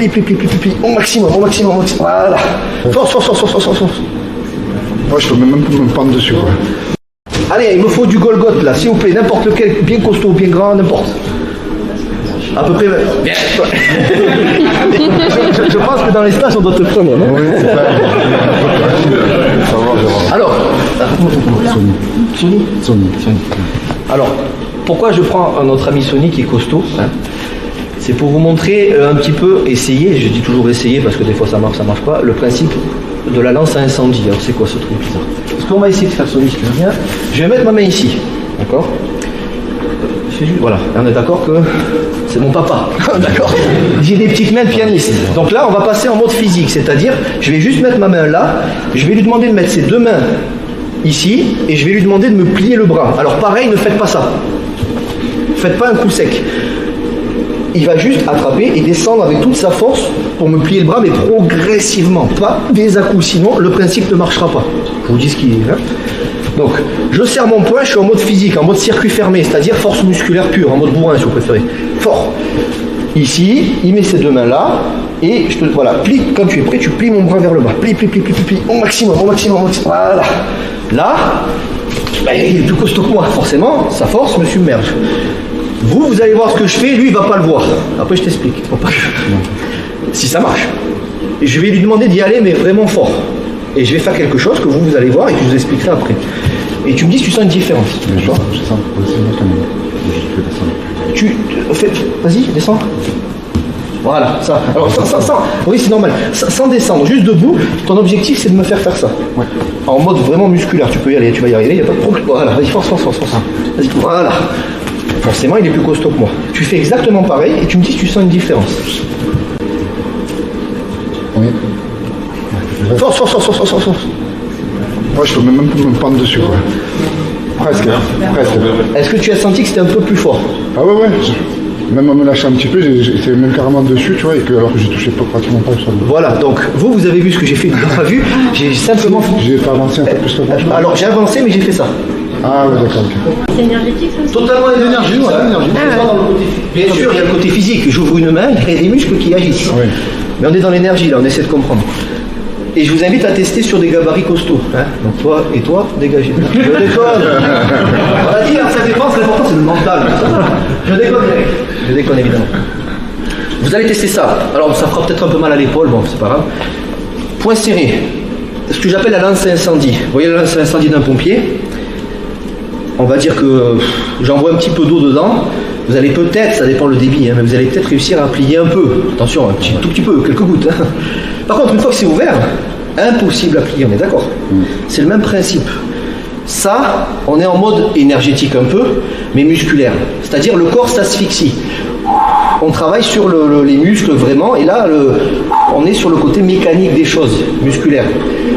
plie, au maximum, voilà. Force. Moi, je peux même me prendre dessus, quoi. Allez, il me faut du Golgoth là, s'il vous plaît, n'importe lequel, bien costaud, bien grand, n'importe. À peu près. Bien. je pense que dans les stages, on doit te prendre. Non oui, c'est ça. Alors, Sony. Alors, pourquoi je prends notre ami Sony qui est costaud, hein? C'est pour vous montrer un petit peu, essayer, je dis toujours essayer parce que des fois ça marche pas, le principe de la lance à incendie. Alors c'est quoi ce truc bizarre? Ce qu'on va essayer de faire, Sony, si tu veux bien, je vais mettre ma main ici, d'accord? Voilà, on est d'accord que c'est mon papa, d'accord? J'ai des petites mains de pianiste. Donc là, on va passer en mode physique, c'est-à-dire, je vais juste mettre ma main là, je vais lui demander de mettre ses deux mains ici, et je vais lui demander de me plier le bras. Alors pareil, ne faites pas ça. Faites pas un coup sec. Il va juste attraper et descendre avec toute sa force pour me plier le bras, mais progressivement, pas des à-coups, sinon le principe ne marchera pas. Je vous dis ce qu'il est. Hein. Donc, je serre mon poing, je suis en mode physique, en mode circuit fermé, c'est-à-dire force musculaire pure, en mode bourrin si vous préférez. Fort. Ici, il met ses deux mains là, et je te voilà, plie, quand tu es prêt, tu plies mon bras vers le bas. Plie, au maximum. Voilà. Là, ben, il est plus costaud que moi, forcément, sa force me submerge. Vous allez voir ce que je fais, lui il va pas le voir. Après je t'explique. Si ça marche. Je vais lui demander d'y aller mais vraiment fort. Et je vais faire quelque chose que vous allez voir et que je vous expliquerai après. Et tu me dis si tu sens une différence. Je sens quand même. Vas-y, descends. Voilà, ça. Alors oui c'est normal. Sans descendre, juste debout, ton objectif c'est de me faire ça. Ouais. En mode vraiment musculaire, tu peux y aller, tu vas y arriver, il n'y a pas de problème. Voilà, vas-y, force. Vas-y, voilà. Forcément, il est plus costaud que moi. Tu fais exactement pareil et tu me dis si tu sens une différence. Oui. Force. Moi, je peux même me prendre dessus, quoi. Presque. Est-ce que tu as senti que c'était un peu plus fort? Ah ouais. Même en me lâchant un petit peu, j'étais même carrément dessus, tu vois, alors que j'ai touché pratiquement pas le sol. Voilà, donc vous avez vu ce que j'ai fait, vous n'avez pas vu, j'ai simplement... J'ai pas avancé un peu plus que moi. Alors j'ai avancé, mais j'ai fait ça. Ah ouais, d'accord. C'est énergétique, ça aussi? Totalement énergie, voilà. Bien sûr, il y a le côté physique. J'ouvre une main, il y a des muscles qui agissent. Oui. Mais on est dans l'énergie, là, on essaie de comprendre. Et je vous invite à tester sur des gabarits costauds. Hein. Donc toi et toi, dégagez. Je déconne. On a dit, ça dépend, l'important c'est le mental. Je déconne évidemment. Vous allez tester ça. Alors ça fera peut-être un peu mal à l'épaule, bon, c'est pas grave. Point serré. Ce que j'appelle la lance à incendie. Vous voyez la lance à incendie d'un pompier? On va dire que j'envoie un petit peu d'eau dedans. Vous allez peut-être, ça dépend le débit, hein, mais vous allez peut-être réussir à plier un peu. Attention, tout petit peu, quelques gouttes. Hein. Par contre, une fois que c'est ouvert, impossible à plier, on est d'accord? C'est le même principe. Ça, on est en mode énergétique un peu, mais musculaire. C'est-à-dire le corps s'asphyxie. On travaille sur les muscles vraiment, et là, on est sur le côté mécanique des choses, musculaires.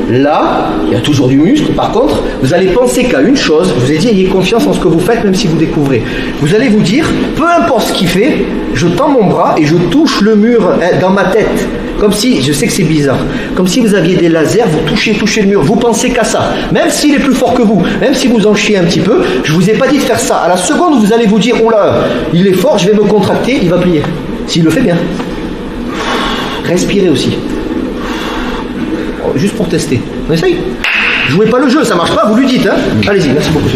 Là, il y a toujours du muscle. Par contre, vous allez penser qu'à une chose, je vous ai dit, ayez confiance en ce que vous faites, même si vous découvrez. Vous allez vous dire, peu importe ce qu'il fait, je tends mon bras et je touche le mur dans ma tête. Comme si, je sais que c'est bizarre, comme si vous aviez des lasers, vous touchez le mur, vous pensez qu'à ça. Même s'il est plus fort que vous, même si vous en chiez un petit peu, je vous ai pas dit de faire ça. À la seconde où vous allez vous dire, oh là, il est fort, je vais me contracter, il va plier. S'il le fait bien. Respirez aussi. Juste pour tester. On essaye. Jouez pas le jeu, ça marche pas, vous lui dites. Hein. Allez-y, merci beaucoup.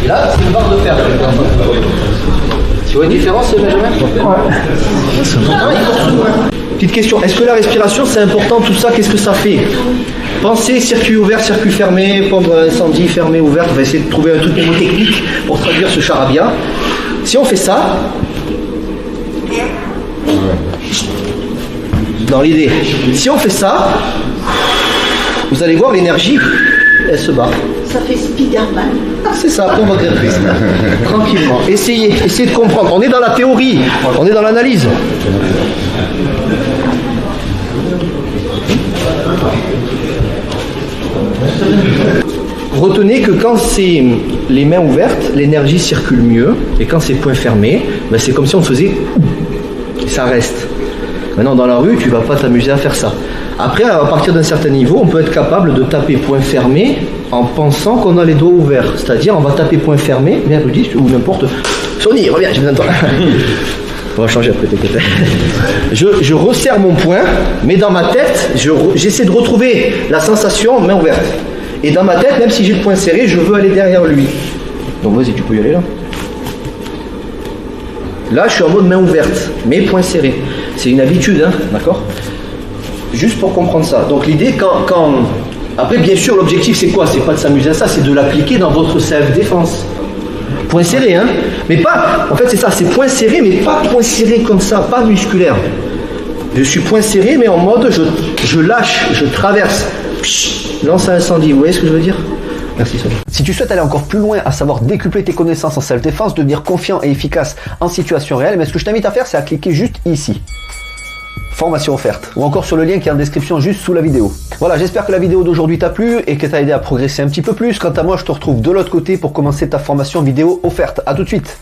Et là, c'est une barre de fer. Tu vois une différence, Benjamin? Petite question, est-ce que la respiration c'est important, tout ça, qu'est-ce que ça fait? Pensez circuit ouvert, circuit fermé, pompe incendie, fermé, ouverte, on va essayer de trouver un truc technique pour traduire ce charabia. Si on fait ça, dans l'idée, si on fait ça, vous allez voir l'énergie, elle se barre. Ça fait Spider-Man. C'est ça, après on va grimper. Tranquillement. Essayez de comprendre. On est dans la théorie, on est dans l'analyse. retenez que quand c'est les mains ouvertes, l'énergie circule mieux, et quand c'est poings fermés, ben c'est comme si on faisait ça reste. Maintenant dans la rue, tu vas pas t'amuser à faire ça. Après, à partir d'un certain niveau, on peut être capable de taper poings fermés en pensant qu'on a les doigts ouverts. C'est-à-dire, on va taper poings fermés, viens Rudy, ou n'importe. Sony, reviens, j'ai besoin de toi. On va changer après, t'inquiète. Je resserre mon poing, mais dans ma tête, j'essaie de retrouver la sensation main ouverte. Et dans ma tête, même si j'ai le poing serré, je veux aller derrière lui. Donc vas-y, tu peux y aller là. Là, je suis en mode main ouverte, mais poing serré. C'est une habitude, hein, d'accord? Juste pour comprendre ça. Donc l'idée, quand... Après, bien sûr, l'objectif, c'est quoi? C'est pas de s'amuser à ça, c'est de l'appliquer dans votre self-défense. Point serré, hein? Mais pas... En fait, c'est ça, c'est point serré, mais pas point serré comme ça, pas musculaire. Je suis point serré, mais en mode, je lâche, je traverse. Psh, lance à incendie, vous voyez ce que je veux dire? Merci Sonia. Si tu souhaites aller encore plus loin, à savoir décupler tes connaissances en self-défense, devenir confiant et efficace en situation réelle, mais ce que je t'invite à faire, c'est à cliquer juste ici. Formation offerte, ou encore sur le lien qui est en description juste sous la vidéo. Voilà, j'espère que la vidéo d'aujourd'hui t'a plu et que t'a aidé à progresser un petit peu plus. Quant à moi, je te retrouve de l'autre côté pour commencer ta formation vidéo offerte. À tout de suite.